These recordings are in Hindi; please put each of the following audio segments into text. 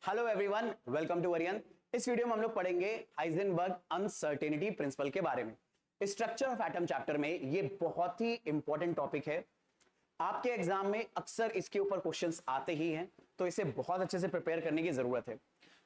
हेलो एवरीवन, वेलकम टू वरियन। इस वीडियो में हम लोग पढ़ेंगे हाइजेनबर्ग अनसर्टेनिटी प्रिंसिपल के बारे में। स्ट्रक्चर ऑफ एटम चैप्टर में ये बहुत ही इंपॉर्टेंट टॉपिक है। आपके एग्जाम में अक्सर इसके ऊपर क्वेश्चंस आते ही हैं, तो इसे बहुत अच्छे से प्रिपेयर करने की जरूरत है।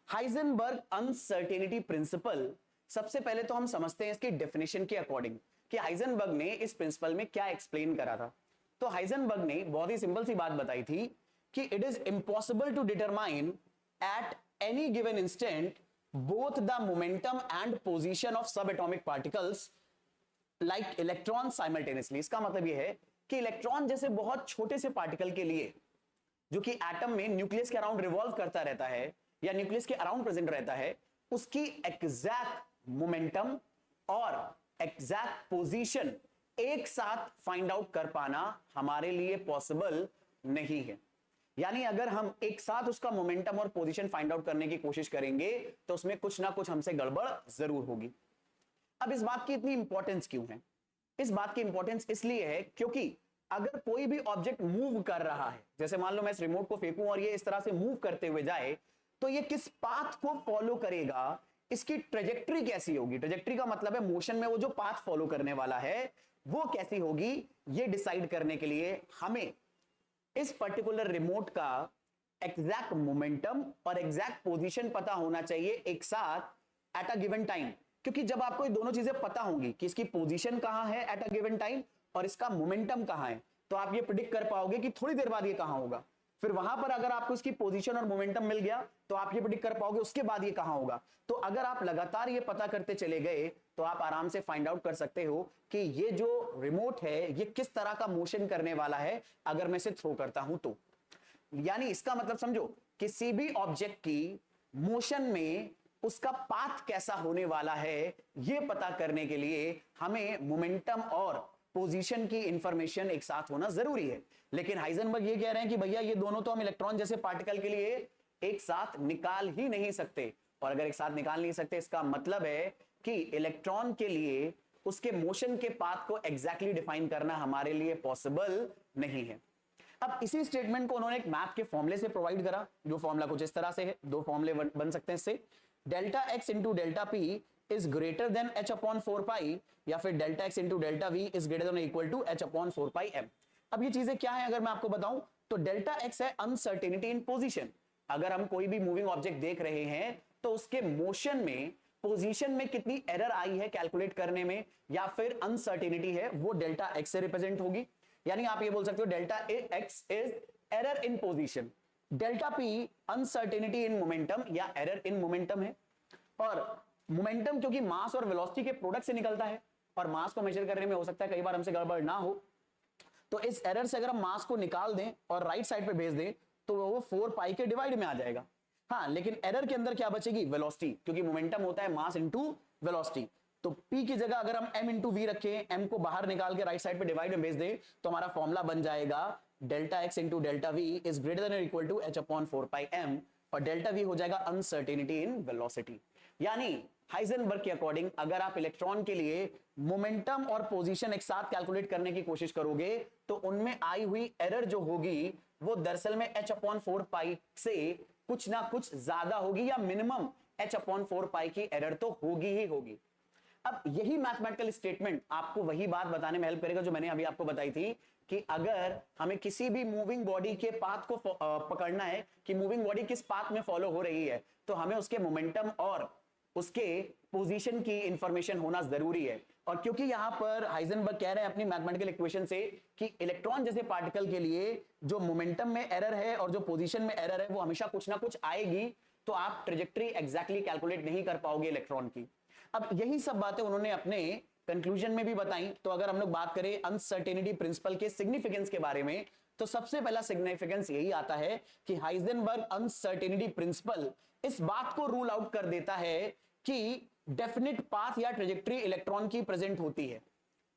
हाइजेनबर्ग अनसर्टेनिटी प्रिंसिपल, सबसे पहले तो हम समझते हैं इसकी डेफिनेशन के अकॉर्डिंग कि हाइजेनबर्ग ने इस प्रिंसिपल में क्या एक्सप्लेन करा था। तो हाइजेनबर्ग ने बहुत ही सिंपल सी बात बताई थी कि it is impossible to determine at any given instant both the momentum and position of subatomic particles like electrons simultaneously। इसका मतलब यह है कि इलेक्ट्रॉन जैसे बहुत छोटे से पार्टिकल के लिए जो कि एटम में न्यूक्लियस के अराउंड रिवॉल्व करता रहता है या न्यूक्लियस के अराउंड प्रेजेंट रहता है, उसकी एग्जैक्ट मोमेंटम और एग्जैक्ट पोजीशन एक साथ फाइंड आउट कर पाना हमारे लिए पॉसिबल नहीं है। यानी अगर हम एक साथ उसका मोमेंटम और पोजीशन फाइंड आउट करने की कोशिश करेंगे तो उसमें कुछ ना कुछ हमसे गड़बड़ जरूर होगी। अब इस बात की इतनी इंपॉर्टेंस क्यों है? इस बात की इंपॉर्टेंस इसलिए है क्योंकि अगर कोई भी ऑब्जेक्ट मूव कर रहा है, जैसे मान लो मैं इस रिमोट को फेंकूं और ये इस तरह से मूव करते हुए जाए, तो ये किस पाथ को फॉलो करेगा, इसकी ट्रेजेक्ट्री कैसी होगी। ट्रेजेक्ट्री का मतलब है मोशन में वो जो पाथ फॉलो करने वाला है वो कैसी होगी, ये डिसाइड करने के लिए हमें इस पर्टिकुलर रिमोट का एग्जैक्ट मोमेंटम और एग्जैक्ट पोजीशन पता होना चाहिए एक साथ एट अ गिवन टाइम। क्योंकि जब आपको ये दोनों चीजें पता होंगी कि इसकी पोजीशन कहां है एट अ गिवन टाइम और इसका मोमेंटम कहां है, तो आप ये प्रिडिक्ट कर पाओगे कि थोड़ी देर बाद ये कहां होगा। फिर वहां पर अगर आपको इसकी पोजीशन और मोमेंटम मिल गया तो आप ये प्रिडिक्ट कर पाओगे उसके बाद ये कहां होगा। तो अगर आप लगातार ये पता करते चले गए तो आप आराम से फाइंड आउट कर सकते हो कि ये जो रिमोट है ये किस तरह का मोशन करने वाला है अगर मैं इसे थ्रो करता हूं तो। यानी इसका मतलब समझो, किसी भी ऑब्जेक्ट की मोशन में उसका पाथ कैसा होने वाला है यह पता करने के लिए हमें मोमेंटम और पोजीशन की इंफॉर्मेशन एक साथ होना जरूरी है। लेकिन हाइजेनबर्ग ये कह रहे हैं कि भैया ये दोनों तो हम इलेक्ट्रॉन जैसे पार्टिकल के लिए एक साथ निकाल ही नहीं सकते, और अगर एक साथ निकाल नहीं सकते इसका मतलब है कि इलेक्ट्रॉन के लिए उसके मोशन के पाथ को एग्जैक्टली डिफाइन करना हमारे लिए पॉसिबल नहीं है। अब इसी स्टेटमेंट को उन्होंने एक मैथ के फॉर्मूले से प्रोवाइड करा, जो फॉर्मूला कुछ इस तरह से है। दो फॉर्मूले बन सकते हैं इससे। Delta x into delta p is greater than h upon 4 pi, या फिर delta x into delta v is greater than equal to h upon 4 pi m. अब ये चीजें क्या है अगर मैं आपको बताऊं तो डेल्टा एक्स है अनसर्टेनिटी इन पोजीशन। अगर हम कोई भी मूविंग ऑब्जेक्ट देख रहे हैं तो उसके मोशन में, पोजीशन में कितनी एरर आई है कैलकुलेट करने में या फिर अनसर्टेनिटी है, वो डेल्टा एक्स से रिप्रेजेंट होगी। यानी आप ये बोल सकते हो delta x is error in position, delta P uncertainty in momentum या एरर इन मोमेंटम है। और मोमेंटम क्योंकि मास और वेलोसिटी के प्रोडक्ट से निकलता है और मास को मेजर करने में हो सकता है कई बार हमसे गड़बड़ ना हो, तो इस एरर से अगर हम मास को निकाल दें और राइट साइड पे भेज दें तो वो 4 पाई के डिवाइड में आ जाएगा। हाँ, लेकिन एरर के अंदर क्या बचेगी, वेलोसिटी, क्योंकि मोमेंटम होता है मास इंटू वेलोसिटी। तो P की जगह अगर हम m इंटू वी रखें, m को बाहर निकाल के राइट साइड पे डिवाइड में भेज दें तो हमारा फॉर्मूला बन जाएगा delta x into delta v is greater than equal to h upon 4 pi m, और डेल्टा वी हो जाएगा अनसर्टेनिटी इन वेलोसिटी। यानी हाइजेनबर्ग के अकॉर्डिंग अगर आप इलेक्ट्रॉन के लिए मोमेंटम और पोजीशन एक साथ कैलकुलेट करने की कोशिश करोगे तो उनमें आई हुई एरर जो होगी वो दरअसल में h अपॉन 4 पाई से कुछ ना कुछ ज्यादा होगी, या मिनिमम h अपॉन 4 पाई की एरर तो होगी ही होगी। अब यही मैथमेटिकल स्टेटमेंट आपको वही बात बताने में हेल्प करेगा जो मैंने अभी आपको बताई थी कि अगर हमें किसी भी मूविंग बॉडी के पाथ को पकड़ना है कि मूविंग बॉडी किस पाथ में फॉलो हो रही है, तो हमें उसके मोमेंटम और उसके पोजीशन की इंफॉर्मेशन होना जरूरी है। और क्योंकि यहां पर हाइजेनबर्ग कह रहे हैं अपनी मैथमेटिकल इक्वेशन से कि इलेक्ट्रॉन जैसे पार्टिकल के लिए जो मोमेंटम में एरर है और जो पोजीशन में एरर है वो हमेशा कुछ ना कुछ आएगी, तो आप ट्रेजेक्ट्री एग्जैक्टली कैलकुलेट नहीं कर पाओगे इलेक्ट्रॉन की। अब यही सब बातें उन्होंने अपने कंक्लूजन में भी बताई। तो अगर हम लोग बात करें अनसर्टेनिटी प्रिंसिपल के सिग्निफिकेंस के बारे में, तो सबसे पहला सिग्निफिकेंस यही आता है कि हाइजेनबर्ग अनसर्टेनिटी प्रिंसिपल इस बात को रूल आउट कर देता है कि डेफिनेट पाथ या ट्रेजेक्ट्री इलेक्ट्रॉन की प्रेजेंट होती है।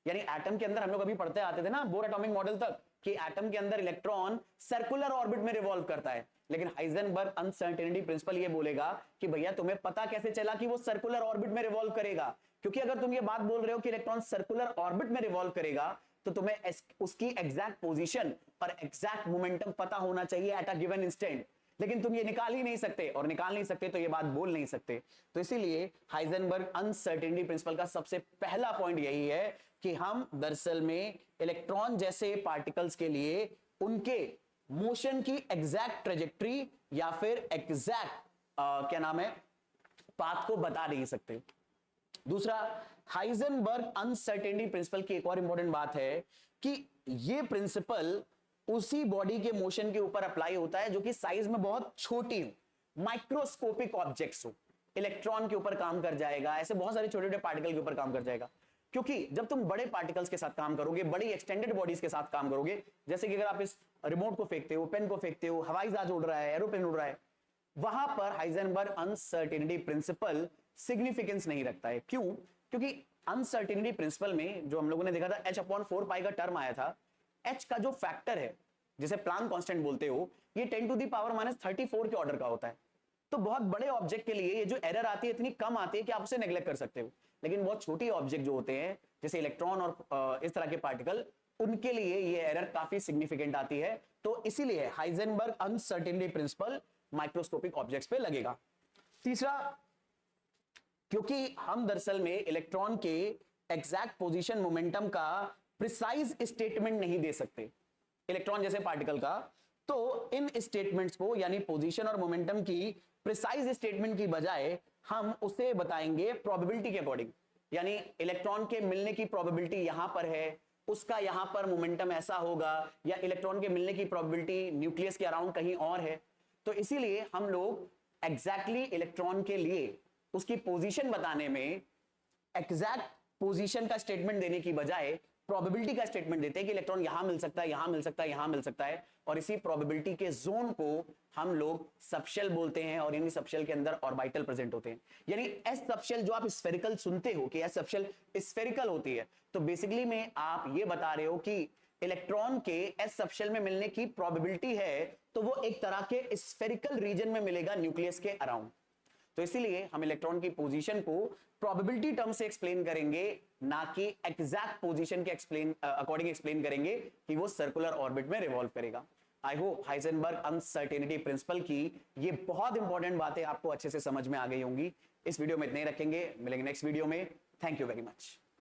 यानी एटम के अंदर हम लोग अभी पढ़ते आते थे ना बोर एटॉमिक मॉडल तक कि एटम के अंदर इलेक्ट्रॉन सर्कुलर ऑर्बिट में रिवॉल्व करता है, लेकिन हाइजेनबर्ग अनसर्टेनिटी प्रिंसिपल ये बोलेगा कि भैया तुम्हें पता कैसे चला कि वो सर्कुलर ऑर्बिट में रिवॉल्व करेगा, क्योंकि अगर तुम ये बात बोल रहे हो कि इलेक्ट्रॉन सर्कुलर ऑर्बिट में रिवॉल्व करेगा तो तुम्हें उसकी एग्जैक्ट पोजीशन और एग्जैक्ट मोमेंटम पता होना चाहिए एट अ गिवन इंस्टेंट। लेकिन तुम ये निकाल ही नहीं सकते, और निकाल नहीं सकते तो ये बात बोल नहीं सकते। तो इसीलिए हाइजेनबर्ग अनसर्टेनिटी प्रिंसिपल का सबसे पहला पॉइंट यही है कि हम दरअसल में इलेक्ट्रॉन जैसे पार्टिकल्स के लिए उनके मोशन की एग्जैक्ट ट्रेजेक्ट्री या फिर एग्जैक्ट क्या नाम है पाथ को बता नहीं सकते। दूसरा, हाइजेनबर्ग अनसर्टेनिटी प्रिंसिपल की एक और इंपॉर्टेंट बात है कि ये प्रिंसिपल उसी बॉडी के मोशन के ऊपर अप्लाई होता है जो कि साइज में बहुत छोटी हो, माइक्रोस्कोपिक ऑब्जेक्ट्स हो। इलेक्ट्रॉन के ऊपर काम कर जाएगा, ऐसे बहुत सारे छोटे छोटे पार्टिकल के ऊपर काम कर जाएगा। क्योंकि जब तुम बड़े पार्टिकल्स के साथ काम करोगे, बड़ी एक्सटेंडेड बॉडीज के साथ काम करोगे, जैसे कि अगर आप इस रिमोट को फेंकते हो, पेन को फेंकते हो, हवाई जहाज उड़ रहा है, एरोप्लेन उड़ रहा है, वहां पर हाइजेनबर्ग अनसर्टेनिटी प्रिंसिपल सिग्निफिकेंस नहीं रखता है। क्यों? क्योंकि अनसर्टेनिटी प्रिंसिपल में जो हम लोगों ने देखा था h/4π का टर्म आया था, h का जो फैक्टर है जिसे प्लांक कांस्टेंट बोलते हो, ये 10⁻34 के ऑर्डर का होता है। तो बहुत बड़े ऑब्जेक्ट के लिए ये जो एरर आती है इतनी कम आती है कि आप उसे नेग्लेक्ट कर सकते हो, लेकिन बहुत छोटी ऑब्जेक्ट जो होते हैं जैसे इलेक्ट्रॉन और इस तरह के पार्टिकल, उनके लिए ये एरर काफी सिग्निफिकेंट आती है। तो इसीलिए Heisenberg uncertainty principle microscopic objects पे लगेगा। तीसरा, क्योंकि हम दरअसल में इलेक्ट्रॉन के एग्जैक्ट पोजीशन मोमेंटम का प्रिसाइज स्टेटमेंट नहीं दे सकते इलेक्ट्रॉन जैसे पार्टिकल का, तो इन स्टेटमेंट्स को यानी पोजीशन और मोमेंटम की प्रिसाइज स्टेटमेंट की बजाय हम उसे बताएंगे प्रोबेबिलिटी के अकॉर्डिंग। यानी इलेक्ट्रॉन के मिलने की प्रोबेबिलिटी यहां पर है, उसका यहां पर मोमेंटम ऐसा होगा, या इलेक्ट्रॉन के मिलने की प्रोबेबिलिटी न्यूक्लियस के अराउंड कहीं और है। तो इसीलिए हम लोग एग्जैक्टली इलेक्ट्रॉन के लिए उसकी पोजीशन बताने में एग्जैक्ट पोजीशन का स्टेटमेंट देने की बजाय प्रोबेबिलिटी का स्टेटमेंट देते हैं कि इलेक्ट्रॉन यहां मिल सकता है, यहां मिल सकता है, यहां मिल सकता है, और इसी प्रोबेबिलिटी के जोन को हम लोग सबशेल बोलते हैं, और इन्हीं सबशेल के अंदर ऑर्बिटल प्रेजेंट होते हैं। यानी एस सबशेल जो आप स्फेरिकल सुनते हो कि एस सबशेल स्फेरिकल होती है, तो बेसिकली में आप ये बता रहे हो कि इलेक्ट्रॉन के एस सबशेल में मिलने की प्रोबेबिलिटी है तो वो एक तरह के स्फेरिकल रीजन में मिलेगा न्यूक्लियस के अराउंड। तो इसीलिए हम इलेक्ट्रॉन की पोजीशन को प्रोबेबिलिटी टर्म से एक्सप्लेन करेंगे, ना कि एग्जैक्ट पोजीशन के अकॉर्डिंग एक्सप्लेन करेंगे कि वो सर्कुलर ऑर्बिट में रिवॉल्व करेगा। I hope Heisenberg uncertainty principle की ये बहुत इंपॉर्टेंट बातें आपको अच्छे से समझ में आ गई होंगी। इस वीडियो में इतने ही रखेंगे, मिलेंगे नेक्स्ट वीडियो में। Thank you very much.